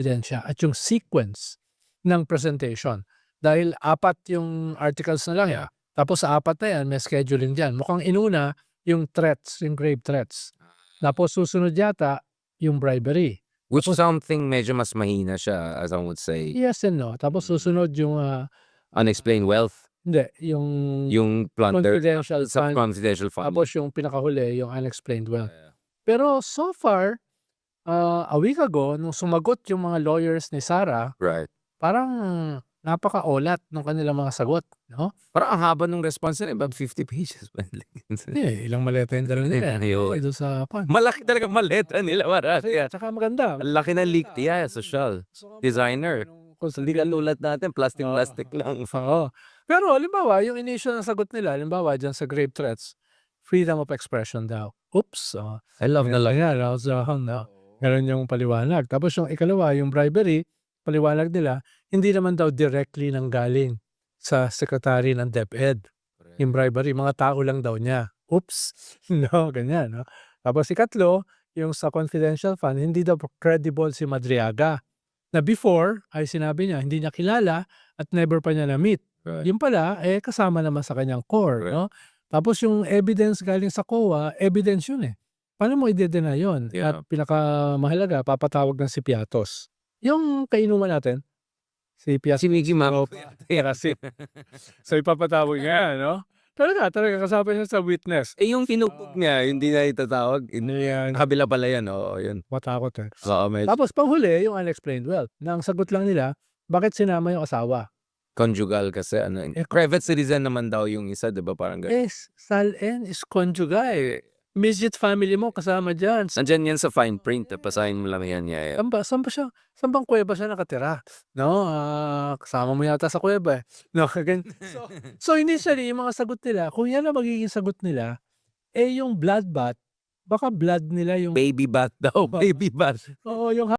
ebidensya at yung sequence ng presentation. Dahil 4 yung articles na lang, tapos sa 4 na yan may scheduling diyan. Mukhang inuna yung threats, yung grave threats. Tapos susunod yata yung bribery. Which something medyo mas mahina siya, as I would say. Yes and no. Tapos susunod yung Unexplained wealth, hindi, yung plunder confidential sa fund. confidential fund. Tapos yung pinakahuli, yung unexplained wealth. Pero so far, a week ago, nung sumagot yung mga lawyers ni Sarah, Right. parang napaka-olat ng kanilang mga sagot, no? Parang ang haba ng response nila, about 50 pages. Hindi, ilang maleta yung dala nila. Ayun. Doon sa fund. Malaki talaga maleta nila, marami. Tsaka maganda. Ang laki ng leak. Yeah, social. Designer. Hindi ka tulad natin, plastic lang. Oo. Pero halimbawa, yung initial na sagot nila, halimbawa dyan sa grave threats, freedom of expression daw. Oops. I love na lang. Yan, ganun yung paliwanag. Tapos yung ikalawa, yung bribery, paliwanag nila, hindi naman daw directly nanggaling sa secretary ng DepEd. Yung bribery, mga tao lang daw niya. Oops. No, ganyan. No? Tapos ikatlo, yung sa confidential fund, hindi daw credible si Madriaga. Na before, ay sinabi niya, hindi niya kilala at never pa niya na-meet. Right. Yung pala, kasama naman sa kanyang core. Right. No? Tapos yung evidence galing sa COA, evidence yun eh. Paano mo i-deny yun? Yeah. At pinakamahalaga, papatawag ng si Piatos. Yung kainuman natin, si Piatos. Si Mickey Mouse. So ipapatawag niya, no? Talaga kasama siya sa witness. Yung tinupog niya, hindi na itatawag. Yan. Kabila pala yan, oo, yun. Matakot eh. Oo, medyo. Tapos panghuli, yung unexplained wealth. Na ang sagot lang nila, bakit sinama yung asawa? Conjugal kasi, private citizen naman daw yung isa, di ba? Parang gano'n. Yes, Sal-N is conjugal. Midget family mo kasama dyan. Nandyan yan sa fine print, pasahin mo lang yan. Yeah. Saan ba siya? Saan bang kuweba siya nakatira? No, kasama mo yata sa kuweba eh. No, so initially, yung mga sagot nila, kung yan ang magiging sagot nila, yung bloodbath, baka blood nila yung Baby bath daw, baby bath. oo, yung